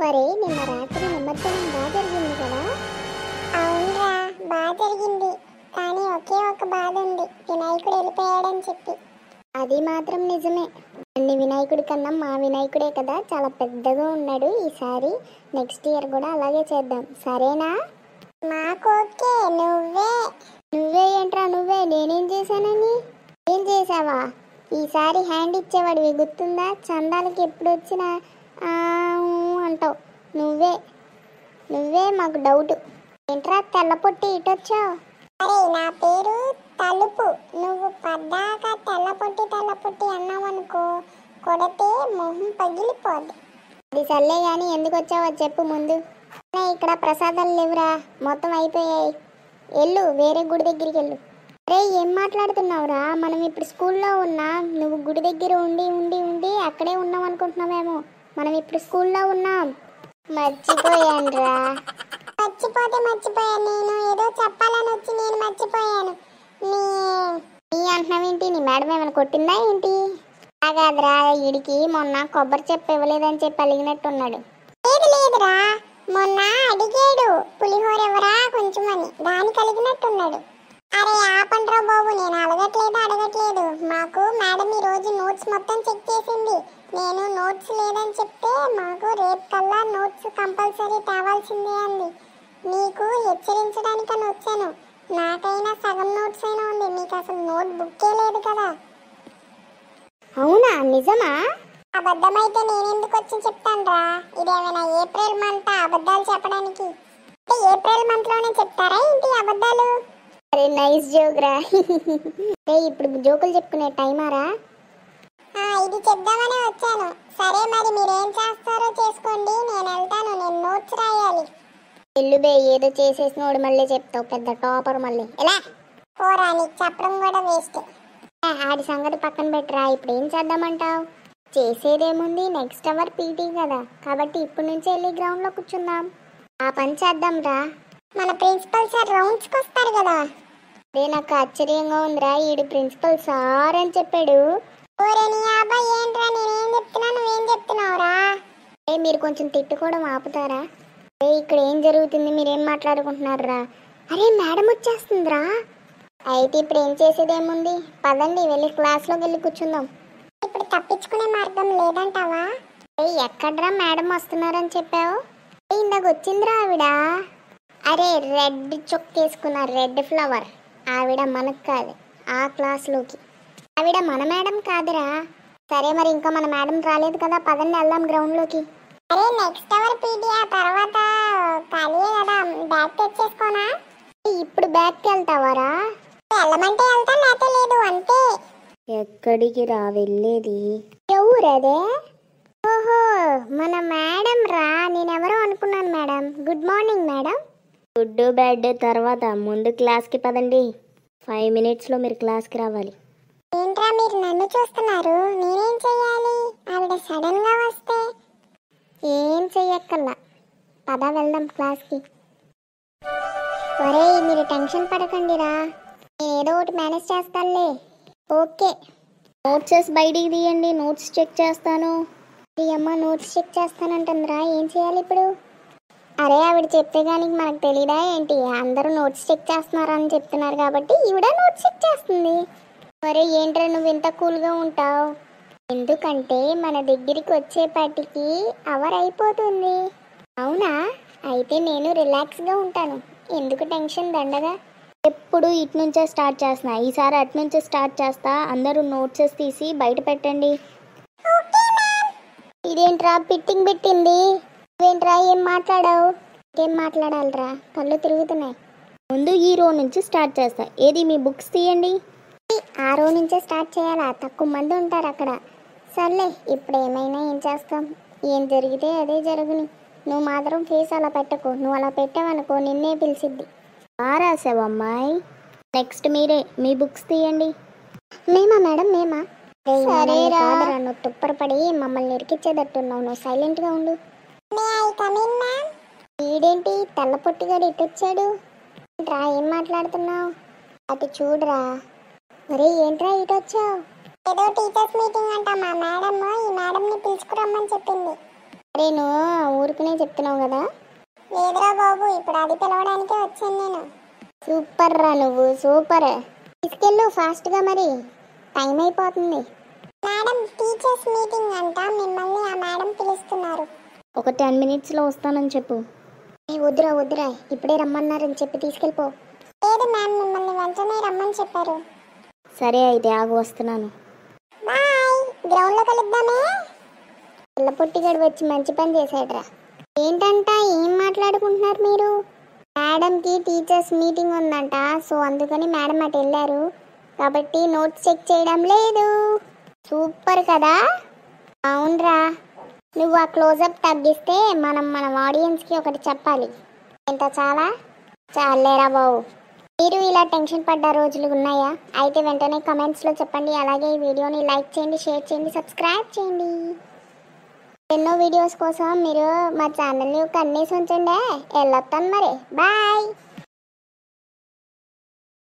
ఒరే నిన్న రాత్రి నిమజ్జనం బాగా జరిగింది కదా? అవునరా, బాగా జరిగింది. కానీ ఒకే ఒక బాధ ఉంది, వినాయకుడు వెళ్ళిపోయాడని చెప్పి. అది మాత్రం నిజమే. అన్ని వినాయకుడి కన్నా మా వినాయకుడే కదా చాలా పెద్దగా ఉన్నాడు. ఈసారి నెక్స్ట్ ఇయర్ కూడా అలాగే చేద్దాం, సరేనా? మాకు ఓకే. నువ్వే ఏంట్రా నువ్వే? నేనేం చేశానని? ఏం చేసావా? ఈసారి హ్యాండ్ ఇచ్చేవాడివి గుర్తుందా? చందాలకి ఎప్పుడు వచ్చినా అంటావు. నువ్వే మాకు డౌట్. ఏంట్రా తెల్లపొట్టి ఇటొచ్చావు? అరే నా పేరు తలుపు. నువ్వు పద్దాక తెల్లపొట్టి అన్నావనుకో, కొడితే మొహం పగిలిపోద్ది. అది సర్లే కానీ ఎందుకు వచ్చావో చెప్పు ముందు. ఇక్కడ ప్రసాదాలు లేవురా, మొత్తం అయిపోయాయి. వెళ్ళు, వేరే గుడి దగ్గరికి వెళ్ళు. అరే ఏం మాట్లాడుతున్నావురా? మనం ఇప్పుడు స్కూల్లో ఉన్నాం, నువ్వు గుడి దగ్గర ఉండి ఉండి ఉండి అక్కడే ఉన్నాం అనుకుంటున్నావేమో. మనం ఇప్పుడు స్కూల్లో ఉన్నాం. మర్చిపోయానురా. మర్చిపోయాను. నేను ఏదో చెప్పాలని వచ్చి నేను మర్చిపోయాను. నీ అంటున్నావేంటి? నీ మేడం ఏమైనా కొట్టిందా ఏంటి? కాదురా, వీడికి మొన్న కొబ్బరి చెప్పు ఇవ్వలేదని చెప్పి అలిగినట్టున్నాడు. లేదురా, మొన్న అడిగాడు పులిహోర ఎవరా కొంచెం అని, దానికి అలిగినట్టున్నాడు. అరే ఆపండ్రా బాబు, నేను అడగట్లేదు. మాకు మేడం ఈ రోజు నోట్స్ మొత్తం చెక్ చేసింది. నేను నోట్స్ లేదని చెప్తే మాకు రేపు కల్లా నోట్స్ కంపల్సరీ తేవాల్సిందే అంది. నీకు హెచ్చరించడానికని వచ్చాను. నాకైనా సగం నోట్స్ అయినా ఉంది, మీకు అసలు నోట్ బుక్కే లేదు కదా. అవునా, నిజమా? అబద్ధమైతే నేనెందుకు వచ్చి చెప్తానురా? ఇదేమైనా ఏప్రిల్ మంత్ అబద్ధాలు చెప్పడానికి? ఏప్రిల్ మంత్ లోనే చెప్తారా ఏంటి అబద్ధాలు? అరే నైస్ జోక్ రా. ఇప్పుడు జోకులు చెప్పుకునే టైమారా? ఇది చెప్దామనే వచ్చాను. సరే మరి మీరేం చేస్తారో చేసుకోండి, నేను వెళ్తాను. నేను నోట్స్ రాయాలి. ఎల్లుబే, ఏదో చేసేసినోడు మళ్ళీ చెప్తావు, పెద్ద టాపర్ మళ్ళీ. ఎలా పోరా, నీకు చెప్పడం కూడా వేస్ట్. ఆడి సంగతి పక్కన పెట్టరా. ఇప్పుడు ఏం చేద్దామంటావు? చేసేదేముంది, నెక్స్ట్ అవర్ పీటీ కదా, కాబట్టి ఇప్పటి నుంచి వెళ్ళి గ్రౌండ్లో కూర్చుందాం. ఆ పని చేద్దాం రా. మన ప్రిన్సిపల్ సార్ రౌండ్స్కి వస్తారు కదా. అదే నాకు ఆశ్చర్యంగా ఉందిరా, ఈడు ప్రిన్సిపల్ సార్ అని చెప్పాడు. ఏంట్రా, నేనేం చెప్తున్నా నువ్వేం చెప్తున్నావురా? మీరు కొంచెం తిట్టుకోవడం ఆపుతారా? ఇక్కడ ఏం జరుగుతుంది, మీరేం మాట్లాడుకుంటున్నారా? అరే మేడం వచ్చేస్తుందిరా. అయితే ఇప్పుడు ఏం చేసేదేముంది, పదండి వెళ్ళి క్లాస్లోకి వెళ్ళి కూర్చుందాం. ఇప్పుడు తప్పించుకునే మార్గం లేదంటావా? ఎక్కడ్రా మేడం వస్తున్నారని చెప్పావు? ఇందాక వచ్చిందిరా ఆవిడ. అరే రెడ్ చొక్కేసుకున్న రెడ్ ఫ్లవర్ ఆవిడ, మనకు కాదు ఆ క్లాస్లోకి. ఆవిడ మన మేడం కాదురా. సరే మరి ఇంకా మన మేడం రాలేదు కదా, పదండి వెళ్దాం గ్రౌండ్లోకి. అరే నెక్స్ట్ అవర్ పీటీ ఆ తర్వాత ఖాళీయే కదా, బ్యాగ్ తెచ్చేసుకోనా? ఇప్పుడు బ్యాగ్కి వెళ్తావారా? వెళ్ళమంటే వెళ్తా, లేకపోతే లేదు అంతే. ఎక్కడికి రా వెళ్ళేది? ఎవరదే? ఓహో మన మేడం రా. నేనెవరో అనుకున్నాను madam. Good morning madam. Good bad తర్వాత ముందు క్లాస్కి పదండి. 5 minutesలో మీరు క్లాస్కి రావాలి. ఏంట్రా మీరు నన్ను చూస్తున్నారు? నేనేం చెయ్యాలి? ఆవిడ సడన్ గా వస్తే? ఏం చెయ్యక్కల్లా, పద వెళ్దాం క్లాస్కి. ఒరే మీరు టెన్షన్ పడకండిరా, నేను ఏదో ఒకటి మేనేజ్ చేస్తానులే. ఓకే, నోట్సెస్ బయటికి తీయండి, నోట్స్ చెక్ చేస్తాను. అమ్మ నోట్స్ చెక్ చేస్తానంటుందిరా, ఏం చేయాలి ఇప్పుడు? అరే ఆవిడ చెప్తే కానీ మనకు తెలీదా ఏంటి? అందరూ నోట్స్ చెక్ చేస్తున్నారని చెప్తున్నారు కాబట్టి ఈవిడ నోట్స్ చెక్ చేస్తుంది. మరి ఏంట్రా నువ్వు ఇంత కూల్గా ఉంటావు? ఎందుకంటే మన దగ్గరికి వచ్చేపాటికి అవర్ అయిపోతుంది. అవునా, అయితే నేను రిలాక్స్గా ఉంటాను. ఎందుకు టెన్షన్ దండగా? ఎప్పుడు ఇటు నుంచే స్టార్ట్ చేస్తున్నా, ఈసారి అటు నుంచే స్టార్ట్ చేస్తా. అందరూ నోట్సెస్ తీసి బయట పెట్టండి. ఇదేంట్రా పిట్టింగ్ పెట్టింది? ఏంట్రా ఏం మాట్లాడావు? ఏం మాట్లాడాలిరా, కళ్ళు తిరుగుతున్నాయి. ముందు ఈ రో నుంచి స్టార్ట్ చేస్తా. ఏది మీ బుక్స్ తీయండి. ఆ రో నుంచే స్టార్ట్ చేయాలా? తక్కువ మంది ఉంటారు అక్కడ. సర్లే ఇప్పుడు ఏమైనా ఏం చేస్తాం, ఏం జరిగితే అదే జరుగుని. నువ్వు మాత్రం ఫేస్ అలా పెట్టకు. నువ్వు అలా పెట్టావనుకో నిన్నే పిలిచిద్ది. బాగా రాసావు అమ్మాయి. నెక్స్ట్ మీరే, మీ బుక్స్ తీయండి. మేమా మేడం మేమా? సరేరా, నువ్వు తుప్పరపడి మమ్మల్ని ఇరికిచ్చేటట్టున్నావు. నువ్వు సైలెంట్గా ఉండు. వీడేంటి తెల్ల పొట్టిగాడు ఇటొచ్చాడు? రా ఏం మాట్లాడుతున్నావు? అటు చూడరా. మరి ఏంట్రా ఇటొచ్చావు? ఏదో టీచర్స్ మీటింగ్ అంట, మా మేడం ఈ మేడంని పిలుచుకురమ్మని చెప్పింది. అరే నువ్వు ఊరికనే చెప్తున్నావు కదా. లేదురా బాబు, ఇప్పుడు అది పిలవడానికే వచ్చాను నేను. సూపర్ రా నువ్వు, సూపర్. తీసుకెళ్ళు ఫాస్ట్గా, మరి టైం అయిపోతుంది. మేడం, టీచర్స్ మీటింగ్ అంట, మిమ్మల్ని ఆ మేడం పిలుస్తున్నారు. ఒక 10 minutesలో వస్తానని చెప్పు. వద్దురా వద్దురా, ఇప్పుడే రమ్మన్నారని చెప్పి తీసుకెళ్ళిపో. లేదు మ్యామ్, మిమ్మల్ని వెంటనే రమ్మని చెప్పారు. సరే అయితే ఆగు, వస్తున్నాను. బాయ్, గ్రౌండ్లో కలుద్దామే. పిల్ల పొట్టిగాడు వచ్చి మంచి పని చేశాడురా. ఏంటంట, ఏం మాట్లాడుకుంటున్నారు మీరు? మేడంకి టీచర్స్ మీటింగ్ ఉందంట, సో అందుకని మేడం అటు వెళ్ళారు కాబట్టి నోట్స్ చెక్ చేయడం లేదు. సూపర్ కదా. అవునరా, నువ్వు ఆ క్లోజప్ తగ్గిస్తే మన ఆడియన్స్కి ఒకటి చెప్పాలి. ఎంత చాలేరా బాబు. మీరు ఇలా టెన్షన్ పడ్డ రోజులు ఉన్నాయా? అయితే వెంటనే కమెంట్స్లో చెప్పండి. అలాగే ఈ వీడియోని లైక్ చేయండి, షేర్ చేయండి, సబ్స్క్రైబ్ చేయండి. ఎన్నో వీడియోస్ కోసం మీరు మా ఛానల్ని కన్నీసి ఉంచండి. వెళ్ళొస్తాను మరి. బాయ్.